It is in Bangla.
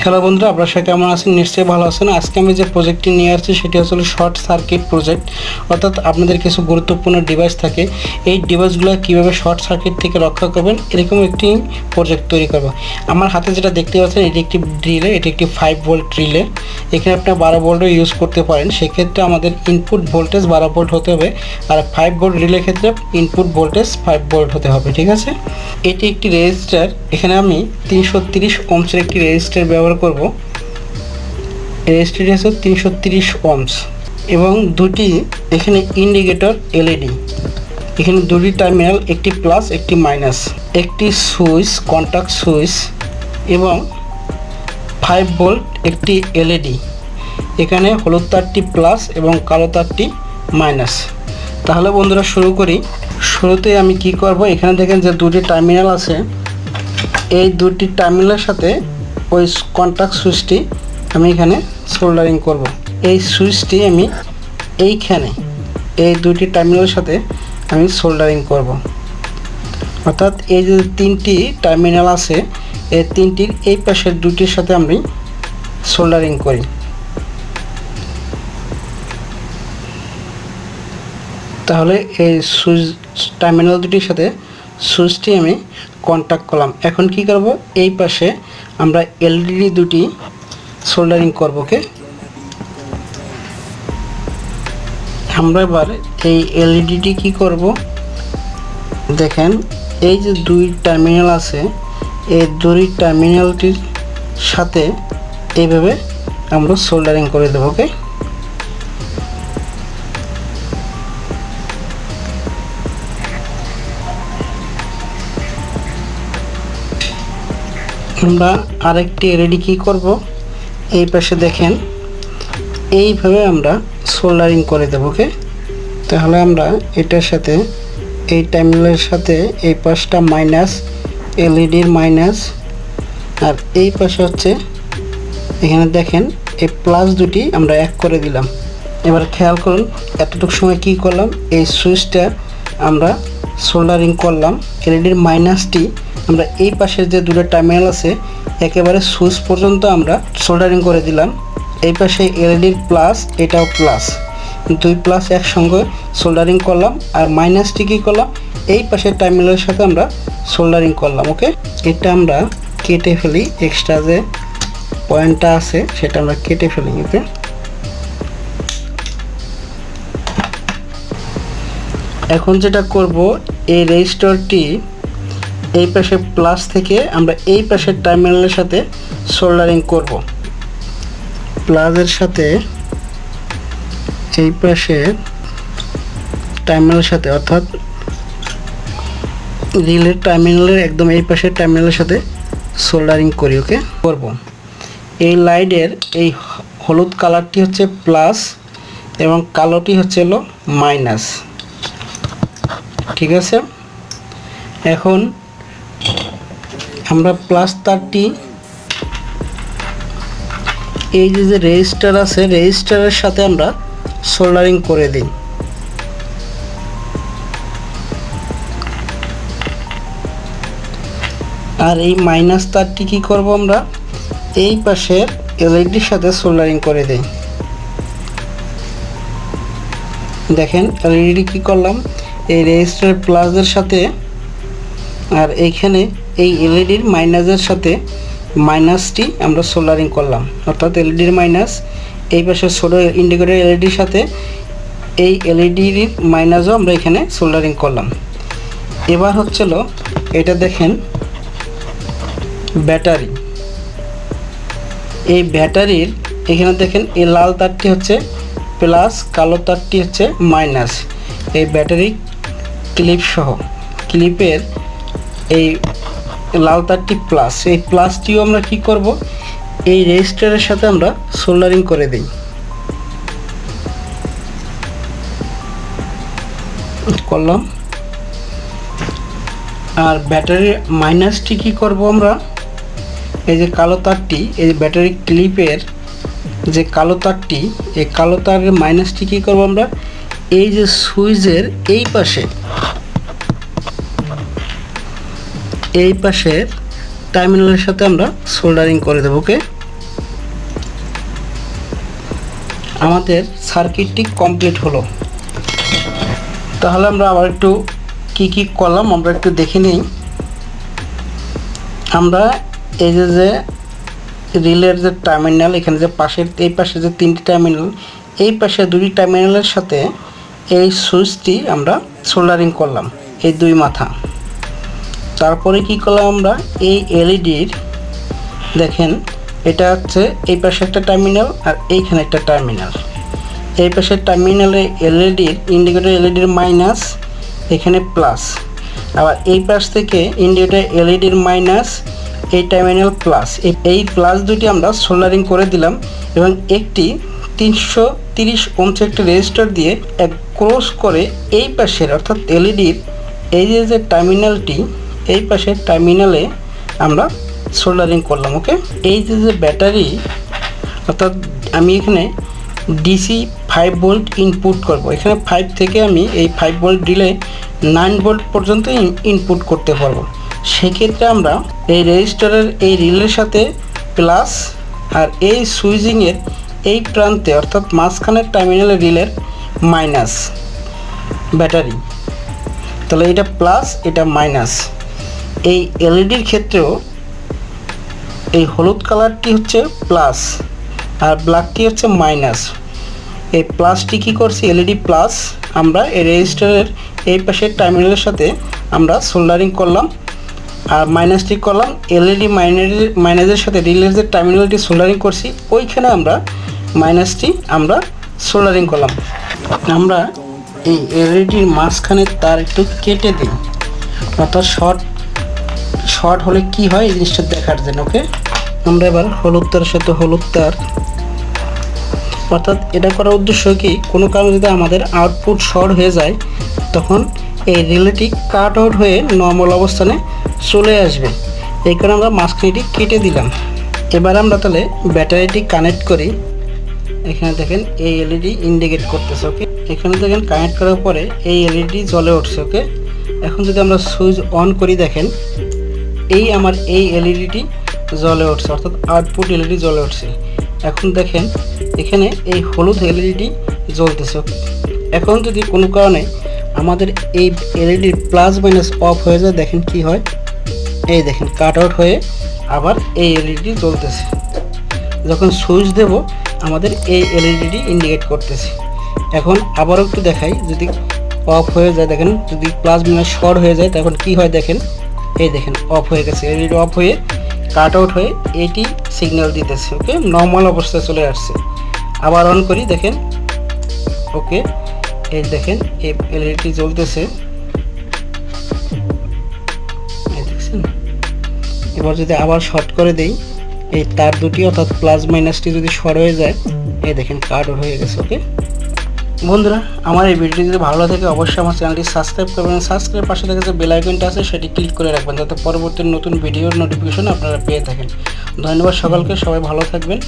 হ্যালো বন্ধুরা, আপনারা সবাই কেমন আছেন? নিশ্চয়ই ভালো আছেন। আজকে আমি যে প্রজেক্টটি নিয়ে আসছি সেটি আসলে শর্ট সার্কিট প্রজেক্ট। অর্থাৎ আপনাদের কিছু গুরুত্বপূর্ণ ডিভাইস থাকে, এই ডিভাইসগুলো কীভাবে শর্ট সার্কিট থেকে রক্ষা করবেন এরকম একটি প্রজেক্ট তৈরি করব। আমার হাতে যেটা দেখতে পাচ্ছেন এটি একটি রিলে, এটি একটি 5 ভোল্ট রিলে। এখানে আপনার 12 ভোল্টও ইউজ করতে পারেন, সেক্ষেত্রে আমাদের ইনপুট ভোল্টেজ 12 ভোল্ট হতে হবে, আর 5 ভোল্ট রিলের ক্ষেত্রে ইনপুট ভোল্টেজ 5 ভোল্ট হতে হবে। ঠিক আছে, এটি একটি রেজিস্টার। এখানে আমি 330 ওহমসের একটি রেজিস্টার ব্যবহার করব। রেজিস্টারটি হচ্ছে 330 ওহমস এবং দুটি এখানে ইন্ডিকেটর এলইডি। এখানে দুটি টার্মিনাল, একটি প্লাস একটি মাইনাস, একটি সুইচ, কন্টাক্ট সুইচ এবং 5 ভোল্ট একটি এলইডি। এখানে হলুদ তারটি প্লাস এবং কালো তারটি মাইনাস। তাহলে বন্ধুরা শুরু করি। শুরুতে আমি কি করব, এখানে দেখেন যে দুটি টার্মিনাল আছে, এই দুটি টার্মিনালের সাথে ওই কন্টাক্ট সুইচটি আমি এখানে সোল্ডারিং করব। এই সুইচটি আমি এইখানে এই দুটি টার্মিনালের সাথে আমি সোল্ডারিং করব। অর্থাৎ এই যে তিনটি টার্মিনাল আছে, এই তিনটির এই পাশের দুটির সাথে আমি সোল্ডারিং করি। তাহলে এই সুইচ টার্মিনাল দুটির সাথে সুইচটি আমি কন্ট্যাক্ট করলাম। এখন কি করব, এই পাশে আমরা এলইডি দুটি সোল্ডারিং করব। ওকে, আমরা এবার এই এলইডিটি কি করব, দেখেন এই যে দুই টার্মিনাল আছে, এই দুই টার্মিনালটির সাথে এইভাবে আমরা সোল্ডারিং করে দেব। ওকে, আমরা আরেকটি এলইডি কি করব, এই পাশে দেখেন এইভাবে আমরা সোল্ডারিং করে দেব। ওকে, তাহলে আমরা এটার সাথে এই টার্মিনালের সাথে এই পাশটা মাইনাস, এলইডির মাইনাস, আর এই পাশে হচ্ছে এখানে দেখেন এই প্লাস দুটি আমরা এক করে দিলাম। এবার খেয়াল করুন এতটুকু সময় কি করলাম, এই সুইচটা আমরা সোল্ডারিং করলাম। এলইডির মাইনাসটি আমরা এই পাশের যে দুটো টার্মিনাল আছে একেবারে সুইচ পর্যন্ত আমরা সোল্ডারিং করে দিলাম। এই পাশে এলইডির প্লাস, এটাও প্লাস, দুই প্লাস একসঙ্গে সোল্ডারিং করলাম। আর মাইনাসটি কী করলাম, এই পাশের টার্মিনালের সাথে আমরা সোল্ডারিং করলাম। ওকে, এটা আমরা কেটে ফেলি, এক্সট্রা যে পয়েন্টটা আছে সেটা আমরা কেটে ফেলি। ওকে, এখন যেটা করব, এই রেজিস্টরটি এই পাশে প্লাস থেকে আমরা এই পাশের টার্মিনালের সাথে সোল্ডারিং করব। প্লাসের সাথে এই পাশে টার্মিনালের সাথে, অর্থাৎ রিলের টার্মিনালের একদম এই পাশের টার্মিনালের সাথে সোল্ডারিং করি। ওকে, করব। এই লাইটের এই হলুদ কালারটি হচ্ছে প্লাস এবং কালোটি হচ্ছে হলো মাইনাস। ঠিক আছে, এখন আমরা প্লাস তারটি এই যে রেজিস্টার আছে রেজিস্টারের সাথে আমরা সোল্ডারিং করে দিই। আর এই মাইনাস তারটি কি করব, আমরা এই পাশের এলইডির সাথে সোল্ডারিং করে দিই। দেখেন এলইডি কি করলাম, এই রেজিস্টার প্লাসের সাথে আর এইখানে এই এলইডির মাইনাসের সাথে মাইনাসটি আমরা সোল্ডারিং করলাম। অর্থাৎ এলইডির মাইনাস এই পাশে ছোট ইন্ডিকেটর এলইডির সাথে এই এলইডির মাইনাসও আমরা এখানে সোল্ডারিং করলাম। এবার হচ্ছিল এটা দেখেন ব্যাটারি। এই ব্যাটারির এখানে দেখেন এই লাল তারটি হচ্ছে প্লাস, কালো তারটি হচ্ছে মাইনাস। এই ব্যাটারি ক্লিপ সহ, ক্লিপের এই লাল তারটি প্লাস, এই প্লাসটিও আমরা কি করব, এই রেজিস্টারের সাথে আমরা সোল্ডারিং করে দিই। করলাম। আর ব্যাটারির মাইনাসটি কি করব, আমরা এই যে কালো তারটি, এই যে ব্যাটারি ক্লিপের যে কালো তারটি, এই কালো তারের মাইনাসটি কি করব, আমরা এই যে সুইচের এই পাশে এই পাশের টার্মিনালের সাথে আমরা সোল্ডারিং করে দেব। ওকে, আমাদের সার্কিটটি কমপ্লিট হলো। তাহলে আমরা আবার একটু কি করলাম আমরা একটু দেখে নিই। আমরা এই যে রিলের যে টার্মিনাল, এখানে যে পাশের এই পাশে যে 3টি টার্মিনাল, এই পাশে 2টি টার্মিনালের সাথে এই সুইচটি আমরা সোল্ডারিং করলাম, এই 2 মাথা। তারপরে কি করলাম আমরা এই এলইডির, দেখেন এটা হচ্ছে এই পাশে একটা টার্মিনাল আর এইখানে একটা টার্মিনাল। এই পাশের টার্মিনালে এলইডির ইন্ডিকেটর এলইডির মাইনাস, এখানে প্লাস। আবার এই পাশ থেকে ইন্ডিকেটর এলইডির মাইনাস, এই টার্মিনাল প্লাস। এই প্লাস দুটি আমরা সোল্ডারিং করে দিলাম এবং একটি 330 ওহমস একটা রেজিস্টার দিয়ে এক ক্রস করে এই পাশের অর্থাৎ এলইডির এই যে টার্মিনালটি, এই পাশের টার্মিনালে আমরা সোল্ডারিং করলাম। ওকে, এই যে ব্যাটারি, অর্থাৎ আমি এখানে ডিসি 5 ভোল্ট ইনপুট করব। এখানে 5 থেকে আমি এই 5 ভোল্ট দিলে 9 ভোল্ট পর্যন্ত ইনপুট করতে পারবো। সেক্ষেত্রে আমরা এই রেজিস্টারের এই রিলের সাথে প্লাস আর এই সুইচিংয়ের এই প্রান্তে অর্থাৎ মাঝখানের টার্মিনালের রিলের মাইনাস ব্যাটারি, তাহলে এটা প্লাস এটা মাইনাস। এই এলইডির ক্ষেত্রেও এই হলুদ কালারটি হচ্ছে প্লাস আর ব্ল্যাকটি হচ্ছে মাইনাস। এই প্লাসটি কী করছি, এলইডি প্লাস আমরা এই রেজিস্টারের এই পাশের টার্মিনালের সাথে আমরা সোল্ডারিং করলাম, আর মাইনাসটি করলাম এলইডি মাইনাসের সাথে রিলের যে টার্মিনালটি সোল্ডারিং করছি ওইখানে আমরা মাইনাসটি আমরা সোল্ডারিং করলাম। আমরা এই এলইডির মাঝখানে তার একটু কেটে দিই, অর্থাৎ শর্ট হলে কি হয় এই জিনিসটা দেখার জন্য। ওকে, আমরা এবার হলুদ তারের সাথে হলুদ তার, অর্থাৎ এটা করার উদ্দেশ্য কি, কোনো কারণে যদি আমাদের আউটপুট শর্ট হয়ে যায় তখন এই রিলেটি কাট আউট হয়ে নর্মাল অবস্থানে চলে আসবে। এই কারণে আমরা মাঝখানেটি কেটে দিলাম। এবার আমরা তাহলে ব্যাটারিটি কানেক্ট করি। এখানে দেখেন এই এলইডি ইন্ডিকেট করতেছে। ওকে, এখানে দেখেন কানেক্ট করার পরে এই এলইডি জ্বলে উঠছে। ওকে, এখন যদি আমরা সুইচ অন করি দেখেন এই আমার এই এলইডিটি জ্বলে উঠছে, অর্থাৎ আউটপুট এলইডি জ্বলে উঠছে। এখন দেখেন এখানে এই হলুদ এলইডি জ্বলতেছে। এখন যদি কোনো কারণে আমাদের এই এলইডির প্লাস মাইনাস অফ হয়ে যায়, দেখেন কি হয়, এই দেখেন কাট আউট হয়ে আবার এই এলইডি জ্বলতেছে। যখন সুইচ দেব আমাদের এই এলইডিটি ইন্ডিকেট করতেছে। এখন আবারও একটু দেখাই, যদি অফ হয়ে যায় দেখেন, যদি প্লাস মাইনাস শর্ট হয়ে যায় তখন কি হয় দেখেন, এই দেখেন অফ হয়ে গেছে, এলইডি অফ হয়ে কাট আউট হয়ে এটি সিগন্যাল দিতেছে। ওকে, নর্মাল অবস্থায় চলে আসছে। আবার অন করি দেখেন, ওকে এই দেখেন এই এলইডি জ্বলতেছে, দেখছেন। এবার যদি আবার শর্ট করে দেই, এই তার দুটি অর্থাৎ প্লাস মাইনাসটি যদি শর্ট হয়ে যায়, এই দেখেন কাট আউট হয়ে গেছে। ওকে বন্ধুরা, আমার এই ভিডিওটি যদি ভালো লাগে অবশ্যই আমার চ্যানেলটি সাবস্ক্রাইব করবেন। সাবস্ক্রাইব পাশে থেকে যে বেল আইকনটা আছে সেটি ক্লিক করে রাখবেন, যাতে পরবর্তী নতুন ভিডিওর নোটিফিকেশন আপনারা পেয়ে থাকেন। ধন্যবাদ সকলকে, সবাই ভালো থাকবেন।